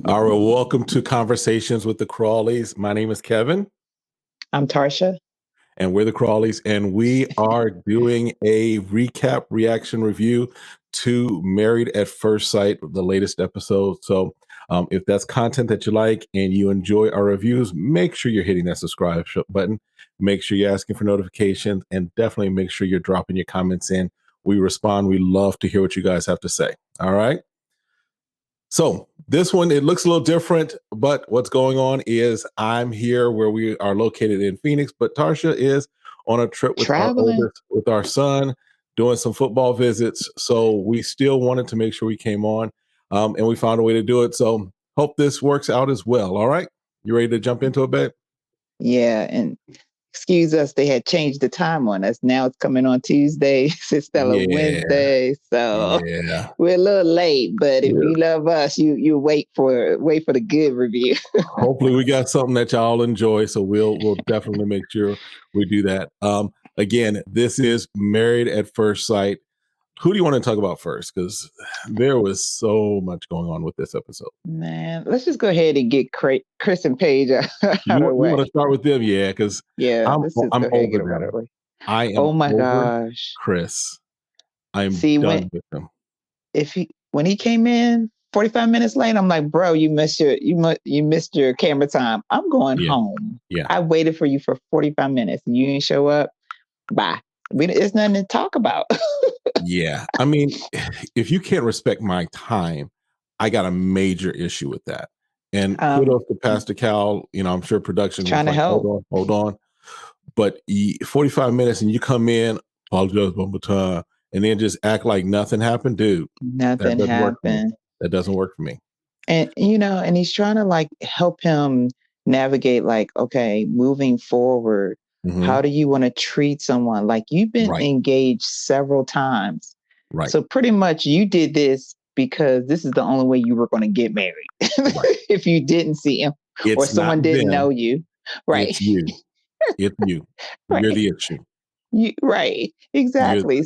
All right, welcome to Conversations with the Crawleys. My name is Kevin, I'm Tarsha. and we're the Crawleys, and we are doing a recap reaction review to Married at First Sight, the latest episode. So, if that's content that you like and you enjoy our reviews, make sure you're hitting that subscribe button. Make sure you're asking for notifications, and definitely make sure you're dropping your comments in. We respond. We love to hear what you guys have to say. All right. So this one, it looks a little different, but what's going on is I'm here where we are located in Phoenix, but Tarsha is on a trip with our Traveling. oldest, with our son, doing some football visits. So we still wanted to make sure we came on, and we found a way to do it. So hope this works out as well. All right. You ready to jump into it, babe? Yeah, and excuse us, they had changed the time on us. Now it's coming on Tuesdays instead of Yeah. Wednesday. So Yeah. we're a little late, but if Yeah. you love us, you wait for the good review. Hopefully we got something that y'all enjoy. So we'll definitely make sure we do that. Again, this is Married at First Sight. Who do you want to talk about first? Because there was so much going on with this episode. Man, let's just go ahead and get Chris and Paige out of You the want to way. start with them? Yeah, because Yeah, I'm let's just I'm go ahead and over get them out of them. the way. I am Oh my over gosh. Chris. I'm See, done with him. when he came in 45 minutes late, I'm like, bro, you missed your camera time. I'm going Yeah. home. Yeah. I waited for you for 45 minutes and you didn't show up. Bye. It's nothing to talk about. Yeah. I mean, if you can't respect my time, I got a major issue with that. And kudos to Pastor Cal. I'm sure production was Trying to like, help. hold on. But 45 minutes and you come in, apologize one more time, and then just act like nothing happened, dude. That Nothing doesn't work for me. happened. That doesn't work for me. And and he's trying to like help him navigate like, okay, moving forward, how do you want to treat someone? Like you've been Right. engaged several times. Right. So pretty much you did this because this is the only way you were going to get married. Right. If you didn't see him or It's someone not didn't them, know you. Right. it's you. It's you. You're Right. the issue. Right. Exactly.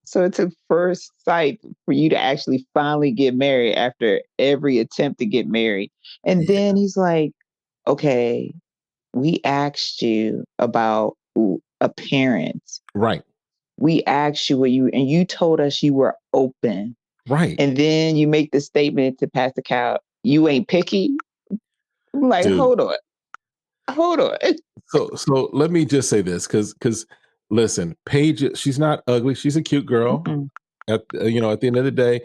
So it's a first sight for you to actually finally get married after every attempt to get married. And Yeah. then he's like, okay, we asked you about appearance. Right. We asked you and you told us you were open. Right. And then you make the statement to Pastor Cal, you ain't picky. I'm like, Dude. hold on. So let me just say this, because listen, Paige, she's not ugly. She's a cute girl. Mm-mm. At the end of the day,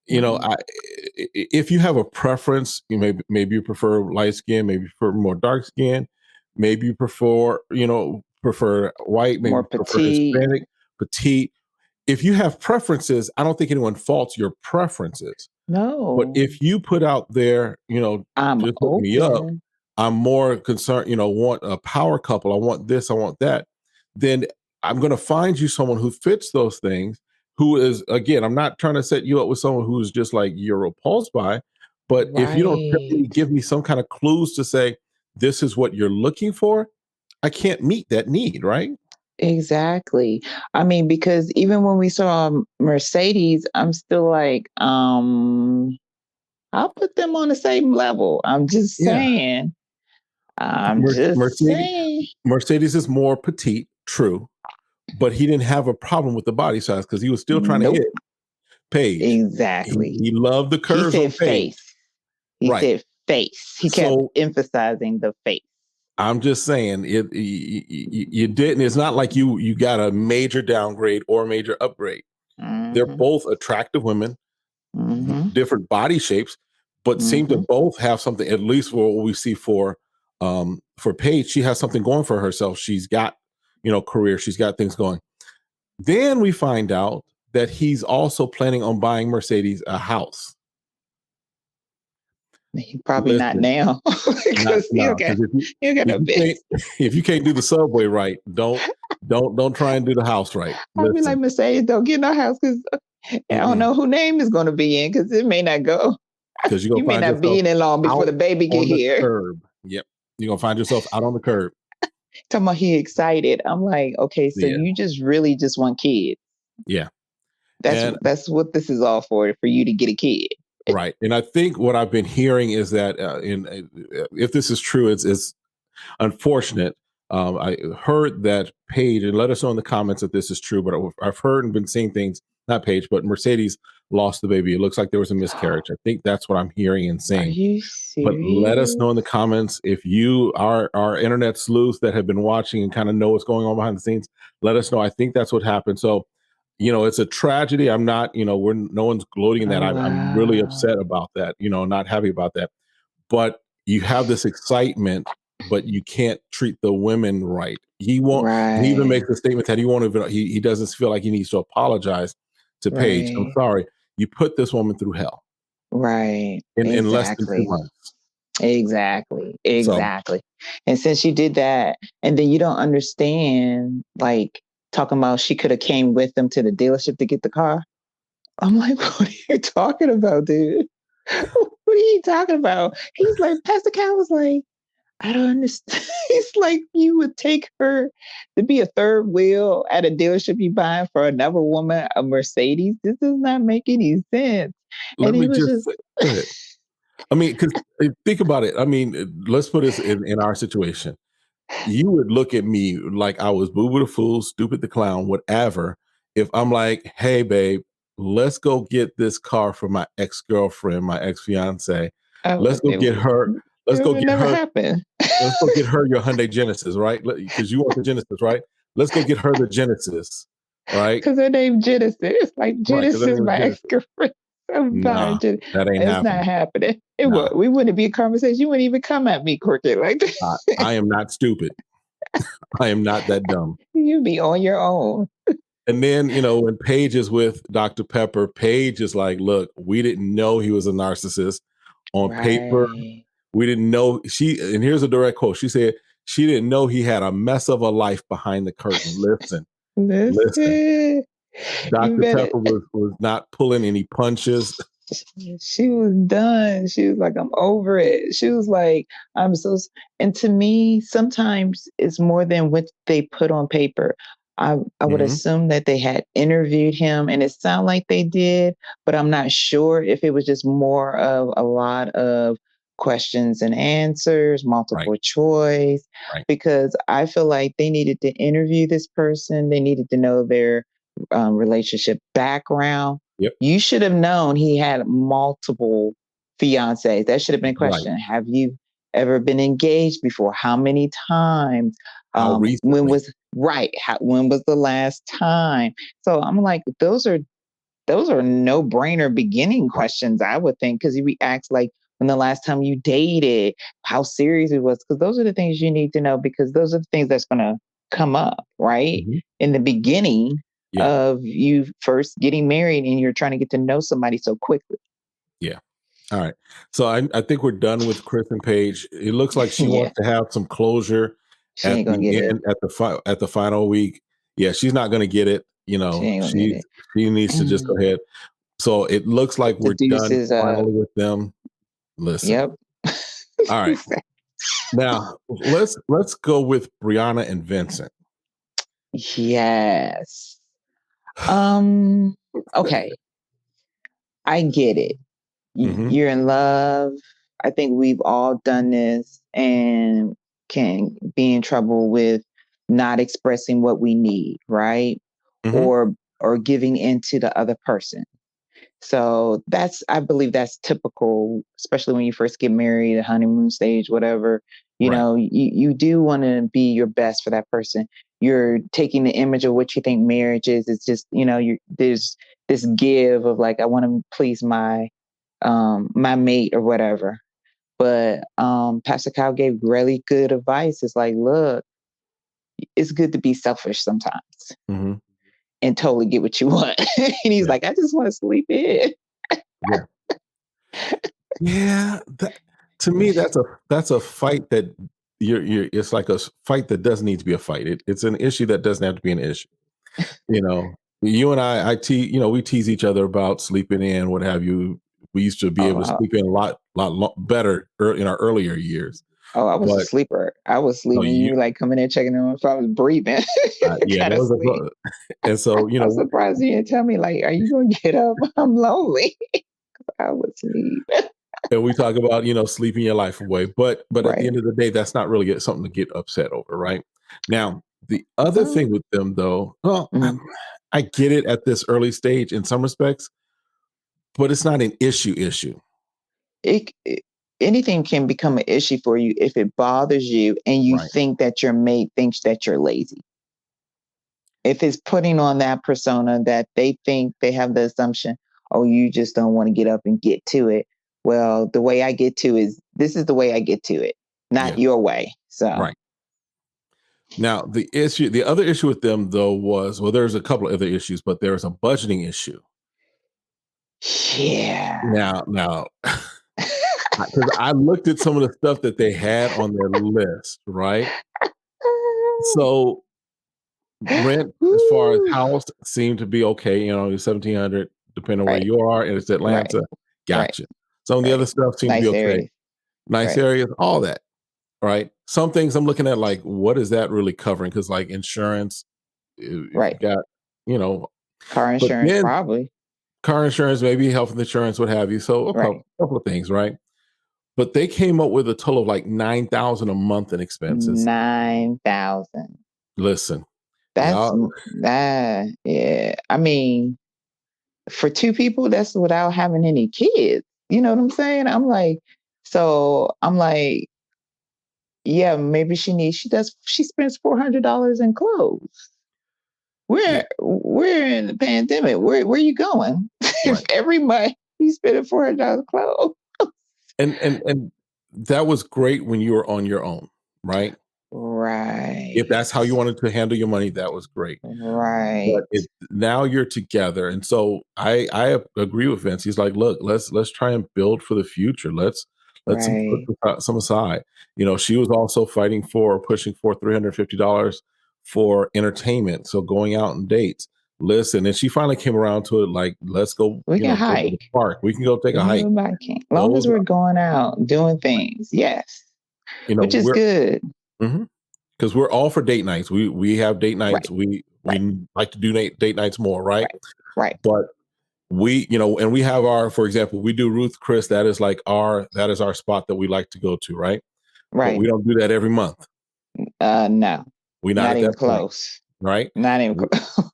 if you have a preference, maybe you prefer light skin, maybe you prefer more dark skin, maybe you prefer white, maybe More you prefer petite. Hispanic, petite. If you have preferences, I don't think anyone faults your preferences. No. But if you put out there, I'm just look me up, open. I'm more concerned, want a power couple, I want this, I want that, then I'm going to find you someone who fits those things, who is, again, I'm not trying to set you up with someone who's just like you're repulsed by, but if you don't give me some kind of clues to say, this is what you're looking for, I can't meet that need, right? Exactly. I mean, because even when we saw Mercedes, I'm still like, I'll put them on the same level. I'm just saying. Mercedes is more petite, true, but he didn't have a problem with the body size because he was still trying to hit Paige. Exactly. He loved the curves on Paige. He said face. He kept emphasizing the face. I'm just saying, you didn't. It's not like you got a major downgrade or a major upgrade. They're both attractive women, different body shapes, but seem to both have something. At least for what we see for Paige, she has something going for herself. She's got career. She's got things going. Then we find out that he's also planning on buying Mercedes a house. Probably not now. Because if you can't do the subway right, don't try and do the house right. I'll be like, Mercedes, don't get no house because I don't know who name is going to be in because it may not go. Because you may not be in it long before the baby get here. Curb. Yep, you're gonna find yourself out on the curb. Talking about he excited. I'm like, okay, so you really just want kids. Yeah. That's what this is all for you to get a kid. Right. And I think what I've been hearing is that, if this is true, it's unfortunate. I heard that Paige, and let us know in the comments if this is true, but I've heard and been seeing things, not Paige, but Mercedes lost the baby. It looks like there was a miscarriage. I think that's what I'm hearing and Are seeing. you But let us know in the serious? comments if you are our internet sleuths that have been watching and kind of know what's going on behind the scenes. Let us know. I think that's what happened. So, it's a tragedy. I'm not, no one's gloating in that. Oh, I'm really wow. upset about that, not happy about that. But you have this excitement, but you can't treat the women right. He won't, he even Right, makes a statement that he won't even, he doesn't feel like he needs to apologize to Paige. I'm right, sorry. You put this woman through hell right. in less than two Exactly. months. Exactly. So Exactly. And since you did that, and then you don't understand, like talking about she could have came with them to the dealership to get the car. I'm like, what are you talking about, dude? What are you talking about? He's like, Pastor Cal was like, I don't understand. It's like you would take her to be a third wheel at a dealership you buying for another woman a Mercedes. This does not make any sense. And let he me was just just say, go ahead. I mean, because think about it. I mean, let's put this in our situation. You would look at me like I was Boo Boo the Fool, Stupid the Clown, whatever. If I'm like, hey, babe, let's go get this car for my ex girlfriend, my ex fiance. oh, Let's go get her. Let's it go would get never her. happen. Let's go get her your Hyundai Genesis, right? Because you want the Genesis, right? Let's go get her the Genesis, right? Because her name Genesis. Like Right, because her Genesis, name is my ex Genesis. girlfriend. I'm Nah, buying Genesis. that ain't It's not happening. happening. It Nah, would. We wouldn't be a conversation. You wouldn't even come at me crooked like that. I am not stupid. I am not that dumb. You'd be on your own. And then, when Paige is with Dr. Pepper, Paige is like, look, we didn't know he was a narcissist on paper. Right. We didn't know and here's a direct quote. She said, she didn't know he had a mess of a life behind the curtain. Listen. Listen. You Dr. better. Pepper was not pulling any punches. She was done. She was like, I'm over it. She was like, I'm so. And to me, sometimes it's more than what they put on paper. I would Hmm. assume that they had interviewed him, and it sounded like they did, but I'm not sure if it was just more of a lot of questions and answers, Right, multiple choice, right. because I feel like they needed to interview this person. They needed to know their relationship background. Yep. You should have known he had multiple fiancés. That should have been a Right. question. Have you ever been engaged before? How many times? How When recently? was right? When was the last time? So I'm like, those are no brainer beginning Right. questions, I would think, because he asks like when the last time you dated, how serious it was, because those are the things you need to know, because those are the things that's going to come up, right? Hmm. In the beginning Yeah. of you first getting married and you're trying to get to know somebody so quickly. Yeah. All right. So I think we're done with Chris and Paige. It looks like she Yeah, wants to have some closure she at ain't the gonna get it. end, at the final week. Yeah, she's not going to get it. She ain't gonna get it. She needs to just go Mm. ahead. So it looks like The we're deuce done is finally with them. Listen. yep. All right. Now let's go with Brianna and Vincent. Yes. Um, okay. I get it. Hmm. You're in love. I think we've all done this and can be in trouble with not expressing what we need, right? Hmm. Or giving into the other person. So I believe that's typical, especially when you first get married, the honeymoon stage, whatever. Right. You do want to be your best for that person. You're taking the image of what you think marriage is. It's just, there's this give of like, I want to please my mate or whatever. But Pastor Kyle gave really good advice. It's like, look, it's good to be selfish sometimes Hmm. and totally get what you want. And he's Yeah. like, I just want to sleep in. Yeah. Yeah. To me, that's a fight that it's like fight that doesn't need to be a fight. It's an issue that doesn't have to be an issue. You and we tease each other about sleeping in, what have you. We used to be Oh, able to sleep in a lot better in our earlier years. I was a But sleeper. I was no, sleeping. You like coming in checking on if I was breathing. yeah, that Gotta was sleep. and so I'm surprised you didn't tell me like, are you gonna get up? I'm lonely. I would sleep. And we talk about, sleeping your life away, but at the Right. end of the day, that's not really something to get upset over, right? Now, the other Well, thing with them though, well, mhm. I get it at this early stage in some respects, but it's not an issue. It anything can become an issue for you if it bothers you and you Right. think that your mate thinks that you're lazy. If it's putting on that persona that they think they have the assumption, oh, you just don't want to get up and get to it. Well, the way I get to is this is the way I get to it, not Yeah. your way. So, Right. Now, the other issue with them though was, well, there's a couple of other issues, but there's a budgeting issue. yeah. Now, because I looked at some of the stuff that they had on their list, right? So rent as far as Woo. house seemed to be okay, 1,700, depending on where Right, you are, and it's right, Atlanta. right, Gotcha. Some of the right. other stuff seemed to be Nice okay. areas. Nice Right, areas, all that, right? Some things I'm looking at like, what is that really covering? Because like insurance, if you right. got, you know, Car but insurance, then probably. car insurance, maybe health insurance, what have you. So a Right. couple of things, right? But they came up with a total of like 9,000 a month in expenses. 9,000. Listen, That's y'all, that. Yeah. I mean, for two people, that's without having any kids. You know what I'm saying? I'm like, yeah, maybe she spends $400 in clothes. yeah, We're in the pandemic. Where you going? If right. every month you spending $400 clothes. And that was great when you were on your own, right? If Right. that's how you wanted to handle your money, that was great. But Right. now you're together, and so I agree with Vince. He's like, look, let's try and build for the future. Let's put Right. some aside. She was also fighting for pushing for $350 for entertainment, so going out on dates. Listen, and she finally came around to it. Like, let's go, We can go to the hike. park. We can go take We a can hike. go biking. Long as Those we're are going out doing right. things. Yes. You know, Which is we're good. because we're all for date nights. We have date Right. nights. Right. We like to do date nights more, right? Right. Right. But and we have for example, we do Ruth Chris. That is our spot that we like to go to, right? But Right. we don't do that every month. No. We're not Not at even that point, close. right? Not even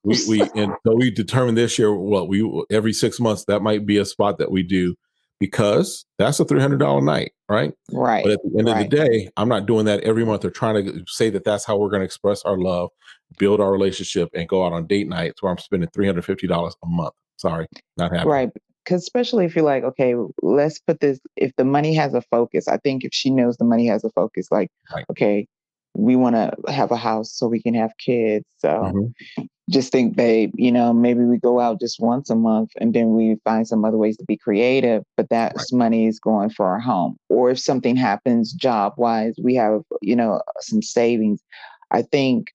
We close. and so we determined this year, well, we every 6 months that might be a spot that we do because that's a $300 night, right? But Right. at the end of the Right. day, I'm not doing that every month or trying to say that that's how we're going to express our love, build our relationship, and go out on date nights where I'm spending $350 a month. Sorry, not happening. Right. Because especially if you're like, okay, let's put this, if the money has a focus, I think if she knows the money has a focus, like, Right. okay, we want to have a house so we can have kids. So Mhm. just think, babe, maybe we go out just once a month and then we find some other ways to be creative, but that Right. money is going for our home. Or if something happens job wise, we have, some savings. I think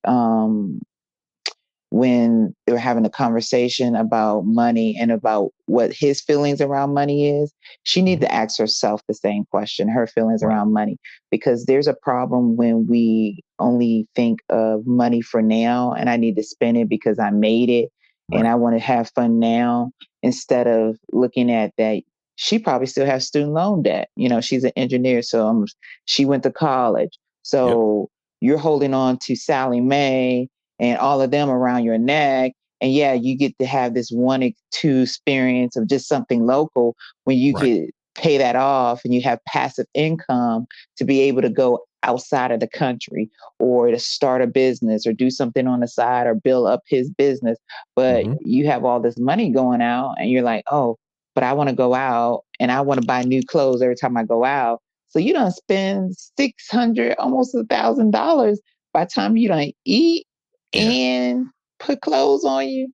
when they're having a conversation about money and about what his feelings around money is, she needs Mhm. to ask herself the same question, her feelings Right. around money, because there's a problem when we only think of money for now and I need to spend it because I made it and Right. I want to have fun now instead of looking at that. She probably still has student loan debt. She's an engineer, so she went to college. Yep. So you're holding on to Sally Mae and all of them around your neck. And yeah, you get to have this one or two experience of just something local when you Right. could pay that off and you have passive income to be able to go outside of the country or to start a business or do something on the side or build up his business. But Mhm. you have all this money going out and you're like, oh, but I want to go out and I want to buy new clothes every time I go out. So you don't spend 600, almost $1,000 by the time you don't eat Yeah. and put clothes on you.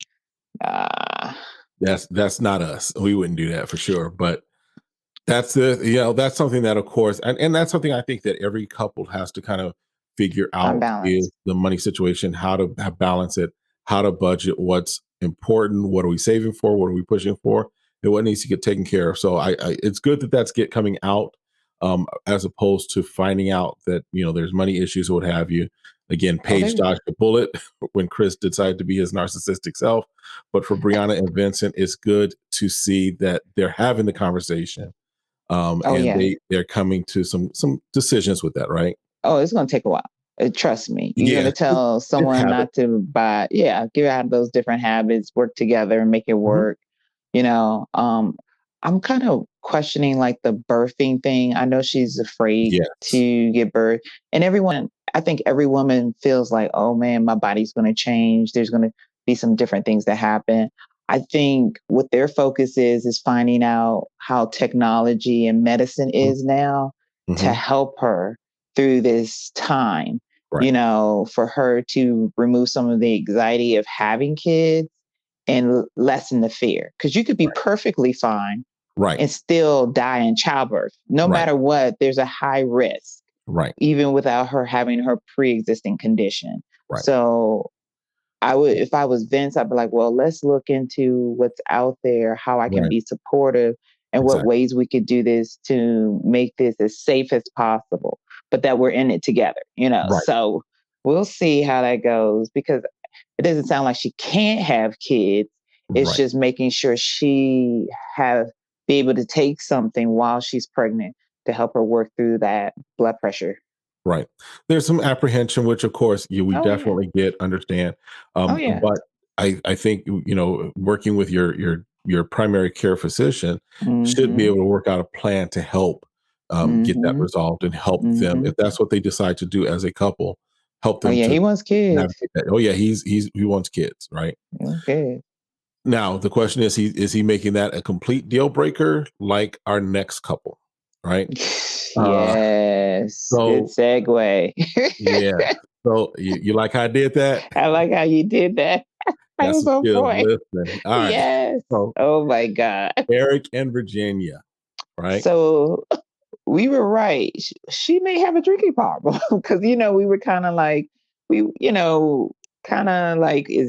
Ah, That's not us. We wouldn't do that for sure. But that's something that of course, and that's something I think that every couple has to kind of figure on out is balance. the money situation, how to balance it, how to budget, what's important, what are we saving for, what are we pushing for, and what needs to get taken care of. So I it's good that that's coming out. as opposed to finding out that, there's money issues or what have you. Again, Paige dodged a bullet when Chris decided to be his narcissistic self. But for Briana and Vincent, it's good to see that they're having the conversation, and they're coming to some decisions with that, right? Oh, it's going to take a while. Trust me. You're going Yeah, to tell someone not to buy. Yeah, get out of those different habits, work together and make it work. You know, I'm kind of questioning like the birthing thing. I know she's afraid Yes. to give birth. And I think every woman feels like, oh man, my body's going to change. There's going to be some different things that happen. I think what their focus is finding out how technology and medicine is now to help her through this time, Right. for her to remove some of the anxiety of having kids and lessen the fear. Because you could be perfectly fine Right. and still die in childbirth. No matter what, there's a high risk, Right. even without her having her pre-existing condition. Right. So if I was Vince, I'd be like, well, let's look into what's out there, how I can Right. be supportive, and what Exactly. ways we could do this to make this as safe as possible, but that we're in it together, Right. So we'll see how that goes, because it doesn't sound like she can't have kids. It's Right. just making sure be able to take something while she's pregnant to help her work through that blood pressure. Right. There's some apprehension, which of course we Oh, yeah. definitely understand. Oh, yeah. But I think, working with your primary care physician should be able to work out a plan to help get that resolved and help them, if that's what they decide to do as a couple, help Oh, them yeah. to He wants kids. navigate that. Oh yeah, he wants kids, right? Okay. Now the question is he making that a complete deal breaker like our next couple, right? Yes. Good So segue. yeah. So you like how I did that? I like how you did that. I Got was some on skills. point. Listen. All right. Yes. So Oh my God. Erik and Virginia, right? So we were right. She may have a drinking problem because, we were kind of like, is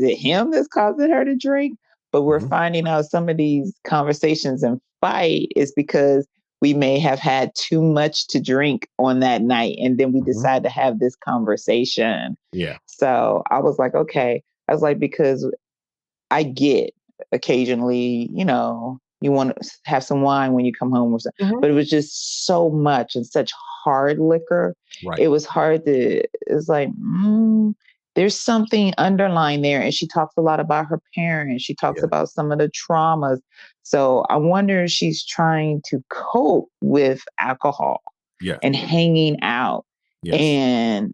it him that's causing her to drink? But we're finding out some of these conversations and fight is because we may have had too much to drink on that night. And then we decide to have this conversation. Yeah. So I was like, okay. I was like, because I get occasionally, you want to have some wine when you come home or something, but it was just so much and such hard liquor. Right. It was hard to, it's like, there's something underlying there. And she talks a lot about her parents. She talks about some of the traumas. So I wonder if she's trying to cope with alcohol and hanging out. Yes. And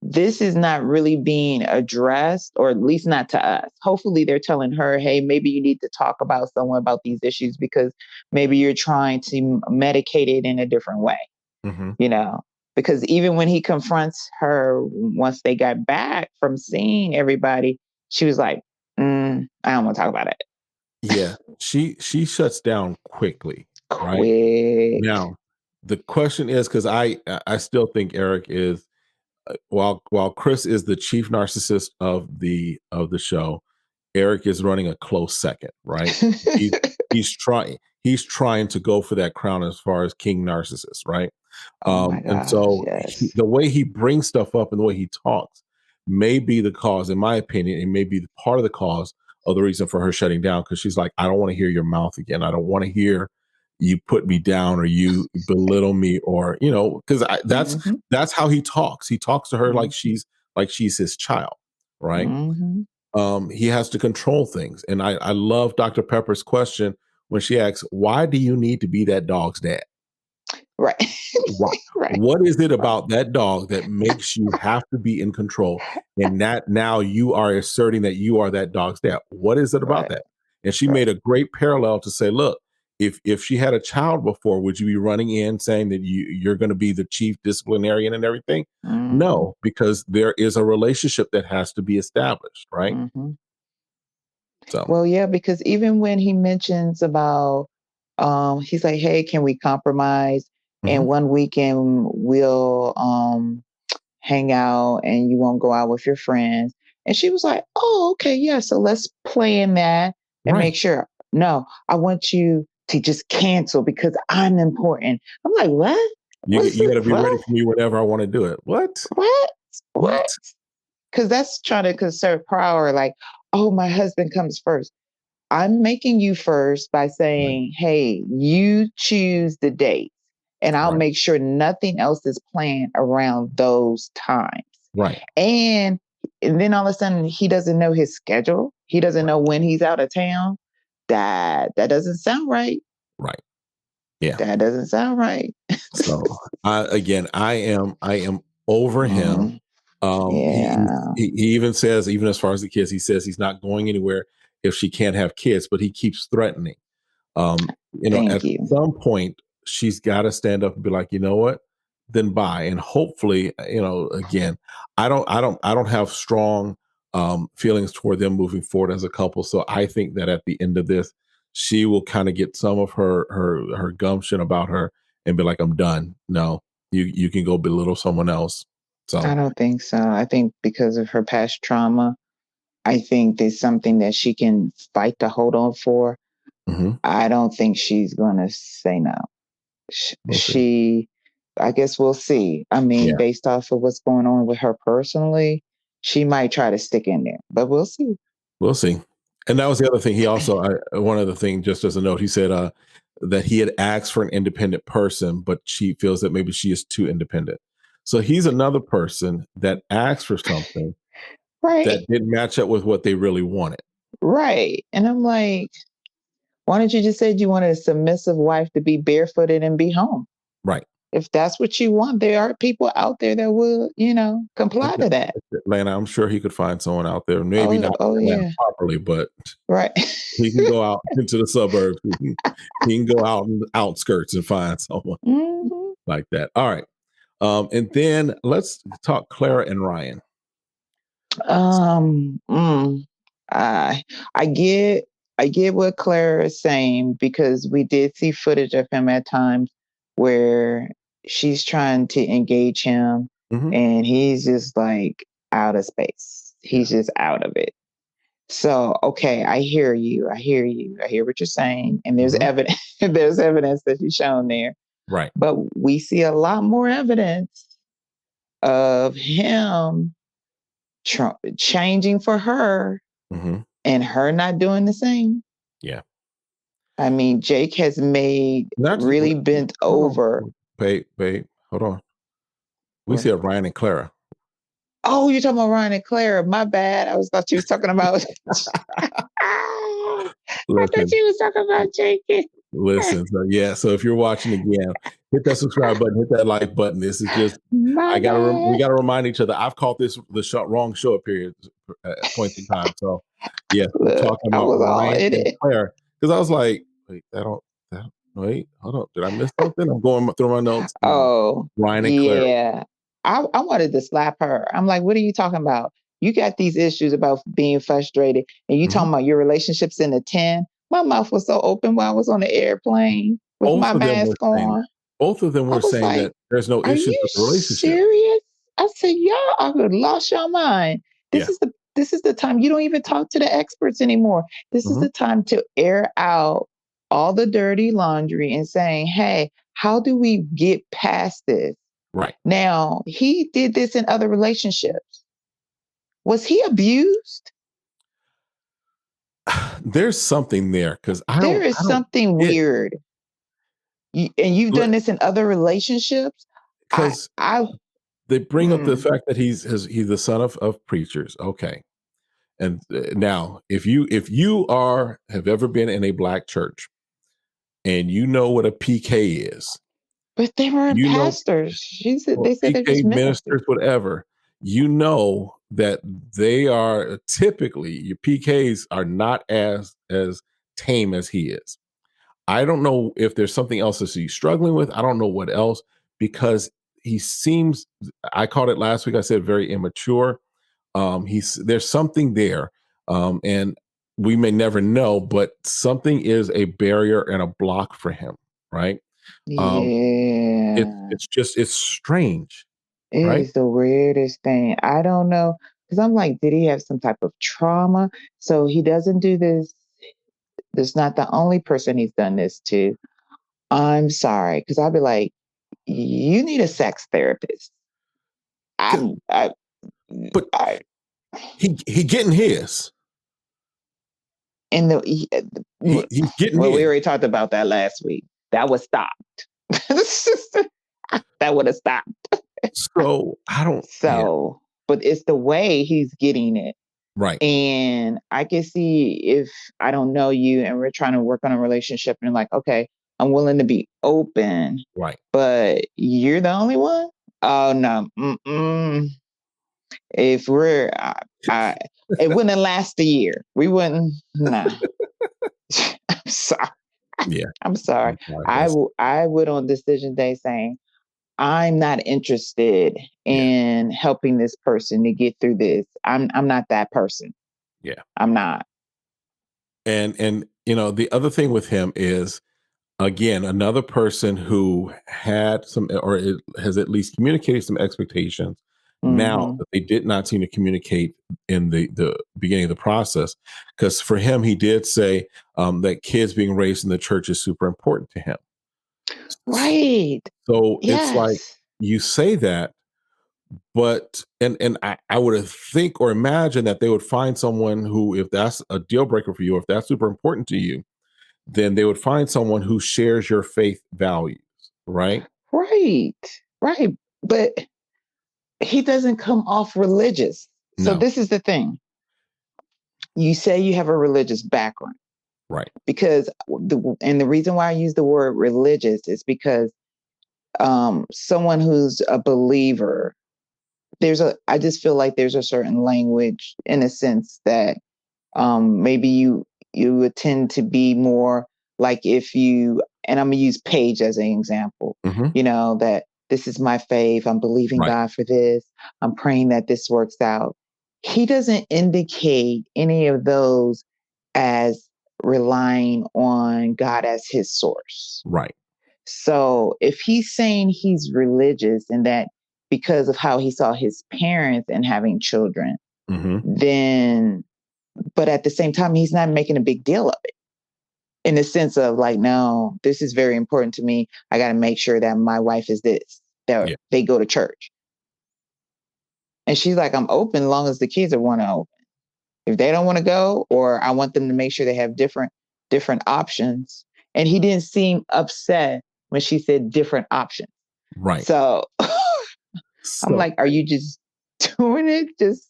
this is not really being addressed, or at least not to us. Hopefully they're telling her, hey, maybe you need to talk about someone about these issues because maybe you're trying to medicate it in a different way, because even when he confronts her, once they got back from seeing everybody, she was like, I don't want to talk about it. Yeah. She shuts down quickly. Right. Quick. Now, the question is, because I still think Erik is, while Chris is the chief narcissist of the show, Erik is running a close second, right? he's trying to go for that crown as far as king narcissist, right? Oh my And gosh, so yes. the way he brings stuff up and the way he talks may be the cause, in my opinion, it may be part of the cause of the reason for her shutting down, because she's like, I don't want to hear your mouth again. I don't want to hear you put me down or you belittle me, or because that's how he talks. He talks to her like she's his child, right? He has to control things. And I love Dr. Pepper's question when she asks, why do you need to be that dog's dad? Right. Why? Right. What is it about that dog that makes you have to be in control? And that now you are asserting that you are that dog's dad. What is it about that? And she made a great parallel to say, look, if she had a child before, would you be running in saying that you're going to be the chief disciplinarian and everything? No, because there is a relationship that has to be established, right? So, well, yeah, because even when he mentions about, he's like, hey, can we compromise? And one weekend we'll hang out and you won't go out with your friends. And she was like, oh, okay, yeah. So let's plan that and make sure. No, I want you to just cancel because I'm important. I'm like, what? You got to be ready for me whenever I want to do it. What? What? Because that's trying to conserve power. Like, oh, my husband comes first. I'm making you first by saying, hey, you choose the dates, and I'll make sure nothing else is planned around those times. Right. And then all of a sudden, he doesn't know his schedule. He doesn't know when he's out of town. That doesn't sound right. Right. Yeah. That doesn't sound right. So I am over him. Yeah. He even says, even as far as the kids, he says he's not going anywhere if she can't have kids, but he keeps threatening. At Thank you. some point, she's got to stand up and be like, you know what? Then bye. And hopefully, again, I don't have strong feelings toward them moving forward as a couple. So I think that at the end of this, she will kind of get some of her gumption about her and be like, I'm done. No, you can go belittle someone else. So I don't think so. I think because of her past trauma, I think there's something that she can fight to hold on for. I don't think she's going to say no. I guess we'll see. I mean, based off of what's going on with her personally, she might try to stick in there, but we'll see. We'll see. And that was the other thing. He also, one other thing, just as a note, he said that he had asked for an independent person, but she feels that maybe she is too independent. So he's another person that asked for something that didn't match up with what they really wanted. Right. And I'm like, why don't you just say you wanted a submissive wife to be barefooted and be home? Right. If that's what you want, there are people out there that will, comply to that. Atlanta, I'm sure he could find someone out there. Maybe not Atlanta properly, but he can go out into the suburbs. He can go out in the outskirts and find someone like that. All right. And then let's talk Clara and Ryan. I get what Clara is saying, because we did see footage of him at times where she's trying to engage him and he's just like out of space. He's just out of it. So, okay, I hear you. I hear what you're saying. And there's evidence, that you've shown there. Right. But we see a lot more evidence of him changing for her and her not doing the same. Yeah. I mean, Jake has bent over. Babe, hold on. We said Ryan and Clara. Oh, you're talking about Ryan and Clara. My bad. I thought you was talking about. I thought you was talking about Jake. Listen, so if you're watching again, hit that subscribe button, hit that like button. This is just we gotta remind each other. I've called this the wrong show at points in time. So we're talking about Ryan and Claire, because I was like, wait, hold on, did I miss something? I'm going through my notes. Ryan and Claire. I wanted to slap her. I'm like, what are you talking about? You got these issues about being frustrated, and you talking about your relationships in the 10. My mouth was so open while I was on the airplane with my mask on. Both of them were saying that there's no issues with the relationship. Serious? I said, y'all, I would have lost your mind. This is the time. You don't even talk to the experts anymore. This is the time to air out all the dirty laundry and saying, hey, how do we get past this? Right. Now, he did this in other relationships. Was he abused? There's something there, because there is something weird. And you've done this in other relationships? Because they bring up the fact that he's the son of preachers. Okay. And now, if you have ever been in a black church and you know what a PK is, but they weren't pastors. They said they're just ministers, whatever. You know that they are typically, your PKs are not as tame as he is. I don't know if there's something else that he's struggling with. I don't know what else, because he seems, I called it last week, I said very immature. There's something there, and we may never know, but something is a barrier and a block for him, right? It's strange. It is the weirdest thing. I don't know, because I'm like, did he have some type of trauma? So he doesn't do this. This is not the only person he's done this to. I'm sorry. Because I'd be like, you need a sex therapist. I'm, I, But I, he getting his. in the, He's getting well, we his. already talked about that last week. That was stopped. That would have stopped. So I don't. Yeah. So, but it's the way he's getting it. Right. And I can see if I don't know you and we're trying to work on a relationship and like, okay, I'm willing to be open, Right. but you're the only one? Oh, no. Mm-mm. If we're, it wouldn't last a year. We wouldn't, nah. I'm sorry. Yeah. I'm sorry. I would on decision day saying, I'm not interested in helping this person to get through this. I'm not that person. Yeah. I'm not. And you know, the other thing with him is, again, another person who had some, or has at least communicated some expectations now Mm-hmm. that they did not seem to communicate in the beginning of the process. Because for him, he did say that kids being raised in the church is super important to him. Right. So it's like, Yes. you say that, but and I would think or imagine that they would find someone who, if that's a deal breaker for you, if that's super important to you, then they would find someone who shares your faith values, right? Right. Right. But he doesn't come off religious. So No, this is the thing. You say you have a religious background right. because the reason why I use the word religious is because someone who's a believer, I just feel like there's a certain language in a sense that maybe you would tend to be more like if you, and I'm gonna use Paige as an example, Hmm. that this is my faith, I'm believing Right. God for this, I'm praying that this works out. He doesn't indicate any of those as relying on God as his source. Right. So if he's saying he's religious and that because of how he saw his parents and having children, Hmm. then, but at the same time, he's not making a big deal of it in the sense of like, no, this is very important to me. I got to make sure that my wife is this, that Yeah. they go to church. And she's like, I'm open as long as the kids are want to open. If they don't want to go, or I want them to make sure they have different options. And he didn't seem upset when she said different options. Right. So I'm So like, are you just doing it just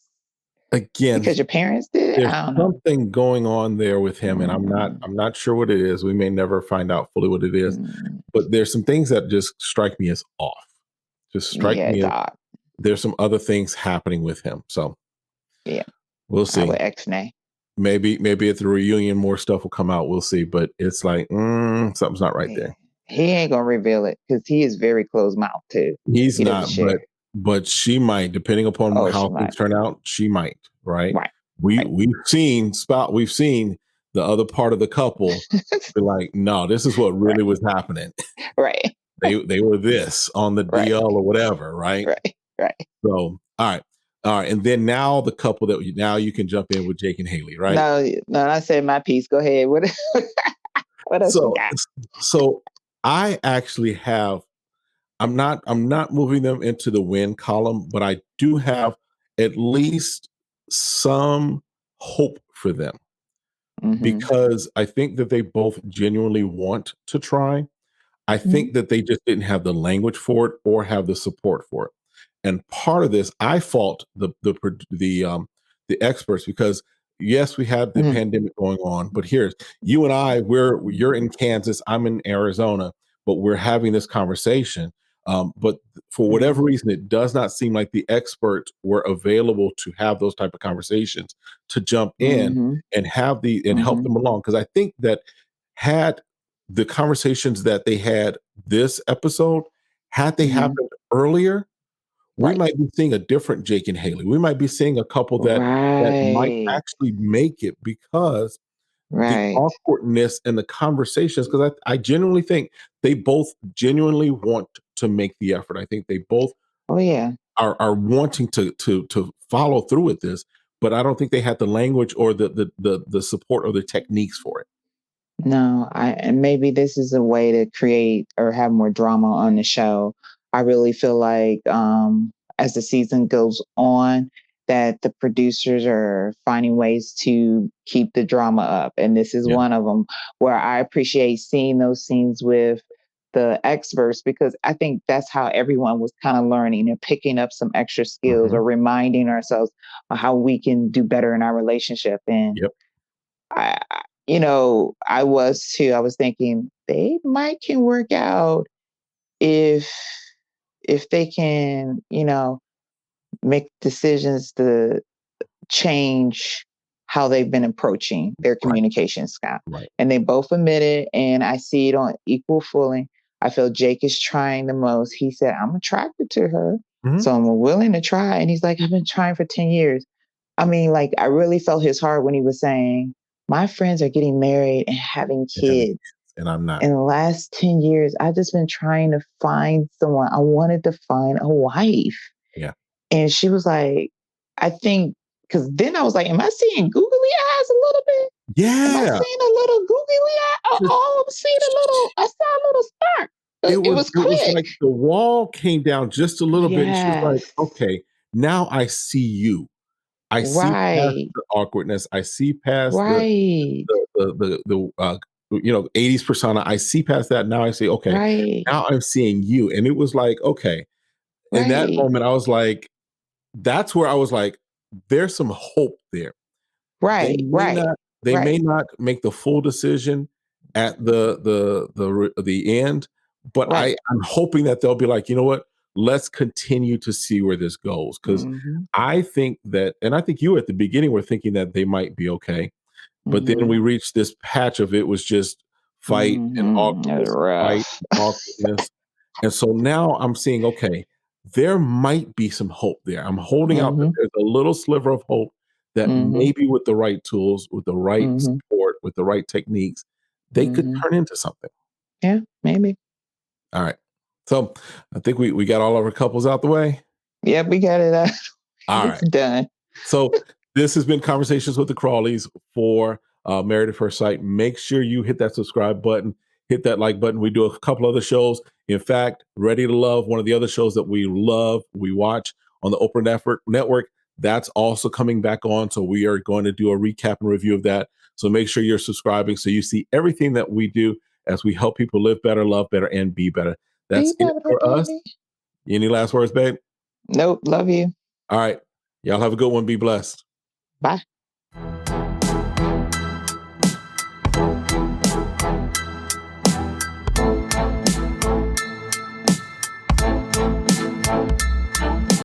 again, because your parents did it? there's I don't know. something going on there with him, and Mm, I'm not sure what it is. We may never find out fully what it is, mm, but there's some things that just strike me as off. Just strike yeah, me it's as odd. there's some other things happening with him. So Yeah, we'll I see. would X-nay. Maybe at the reunion more stuff will come out. We'll see. But it's like something's not right Yeah. there. He ain't gonna reveal it because he is very closed mouth too. He's He doesn't not, share. but she might, depending upon Oh, she how might. things turn out. She might, right? Right, right. We've seen the other part of the couple be like, no, this is what really Right, was happening. right, They were this on the right, DL or whatever, right? right, right. So all right, and then now the couple now you can jump in with Jake and Haley, right? No, no, I said my piece. Go ahead. What what else you So got? so I actually have I'm not moving them into the win column, but I do have at least some hope for them Mm-hmm. because I think that they both genuinely want to try. I Mm-hmm. think that they just didn't have the language for it or have the support for it. And part of this, I fault the experts because yes, we had the Mm-hmm. pandemic going on, but here's you and I. You're in Kansas, I'm in Arizona, but we're having this conversation. But for whatever reason, it does not seem like the experts were available to have those type of conversations to jump in Mm-hmm. and have the and help Mm-hmm. them along. Because I think that had the conversations that they had this episode, had they Mm-hmm. happened earlier, we Right. might be seeing a different Jake and Haley. We might be seeing a couple that might Right. actually make it because the Right. awkwardness and the conversations. Because I genuinely think they both genuinely want to make the effort. I think they both Oh yeah. are wanting to follow through with this, but I don't think they had the language or the support or the techniques for it. No, and maybe this is a way to create or have more drama on the show. I really feel like as the season goes on, that the producers are finding ways to keep the drama up. And this is Yeah. one of them where I appreciate seeing those scenes with the experts because I think that's how everyone was kind of learning and picking up some extra skills Mhm. or reminding ourselves of how we can do better in our relationship. And Yep. I was too. I was thinking they might can work out if they can, make decisions to change how they've been approaching their Right. communication style. Right. And they both admit it, and I see it on equal footing. I feel Jake is trying the most. He said, I'm attracted to her, Mhm. so I'm willing to try. And he's like, I've been trying for 10 years. I mean, like, I really felt his heart when he was saying, my friends are getting married and having And having kids. kids, and I'm not. In the last 10 years, I've just been trying to find someone. I wanted to find a wife. Yeah. And she was like, I think, because then I was like, am I seeing googly eyes a little bit? Am I Yeah. seeing a little googly eye? Just Oh, I'm seeing I saw a little spark. It was it was quick. like the wall came down just a little bit, and she's like, Yes. "Okay, now I see you. I see past Right. the awkwardness. I see past Right. 80s persona. I see past that. Now I say, okay, Right. now I'm seeing you." And it was like, okay. In that Right. moment, I was like, that's where I was like, there's some hope there. They Right. may Right. not they may Right. not make the full decision at the end, but Right. I'm hoping that they'll be like, you know what? Let's continue to see where this goes. Because Mm-hmm. I think that, and I think you at the beginning were thinking that they might be okay. But then Mm-hmm. we reached this patch of it was just fight and Mm-hmm. It was awkwardness, fight rough. and awkwardness. And so now I'm seeing, okay, there might be some hope there. I'm holding out that Mm-hmm. there's a little sliver of hope that Mm-hmm. maybe with the right tools, with the right Mm-hmm. support, with the right techniques, they could Mm-hmm. turn into something. Yeah, maybe. All right. So I think we got all of our couples out the way. Yep, we got it. All It's right. done. So this has been Conversations with the Crawleys for Married at First Sight. Make sure you hit that subscribe button, hit that like button. We do a couple other shows. In fact, Ready to Love, one of the other shows that we love, we watch on the Oprah Network. That's also coming back on. So we are going to do a recap and review of that. So make sure you're subscribing so you see everything that we do as we help people live better, love better, and be better. Be That's it better, for us. baby. Any last words, babe? Nope. Love you. All right. Y'all have a good one. Be blessed. Bye.